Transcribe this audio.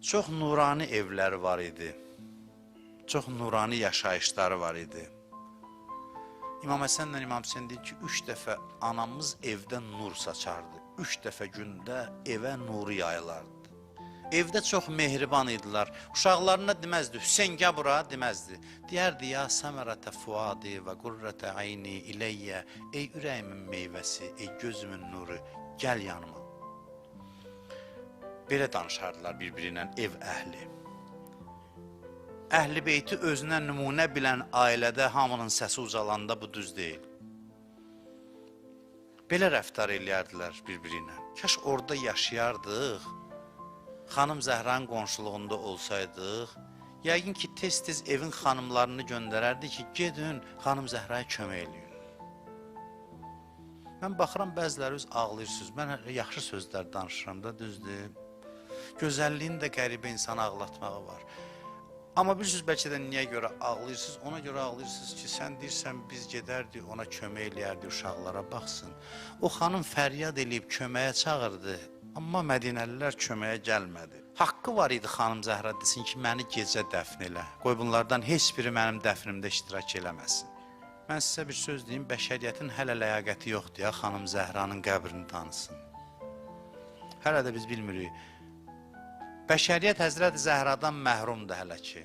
Çox nurani evləri var idi. Çox nurani yaşayışları var idi. İmam Həsənlə İmam Hüseyn deyir ki, 3 dəfə anamız evdə nur saçardı. 3 dəfə gündə evə nuru yayılardı. Evdə çox mehriban idilər. Uşaqlarına deməzdi, Hüseyn gəl bura deməzdi. Deyərdi, ya səmərətə fuadi və qurrətə ayni iləyyə, ey ürəyimin meyvəsi, ey gözümün nuru, gəl yanıma. Belə danışardılar bir-birinə ev əhli. Əhl-i beyti özünə nümunə bilən ailədə hamının səsi ucalanda bu düz deyil. Belə rəftar eləyərdilər bir-birinə. Kaş orada yaşayardıq, xanım Zəhranın qonşuluğunda olsaydıq, yəqin ki, tez-tez evin xanımlarını göndərərdi ki, gedin, xanım Zəhraya kömək eləyin. Mən baxıram, bəziləri öz ağlayırsınız, mən yaxşı sözlər danışıram da, düzdür. Gözəlliyin də qəribə insanı ağlatmağı var. Amma bilirsiniz, bəlkə də niyə görə ağlayırsınız? Ona görə ağlayırsınız ki, sən deyirsən, biz gedərdik, ona kömək eləyərdik, uşaqlara baxsın. O xanım fəryad eləyib köməyə çağırdı, amma Mədinəlilər köməyə gəlmədi. Haqqı var idi xanım Zəhra desin ki, məni gecə dəfn elə. Qoy bunlardan heç biri mənim dəfnimdə iştirak eləməsin. Mən sizə bir söz deyim, bəşəriyyətin hələ ləyaqəti yoxdur ya, xanım Zəhranın qəbrini tanısın. Hələ də biz bilmirik. Bəşəriyyət Həzrəti Zəhradan məhrumdur hələ ki.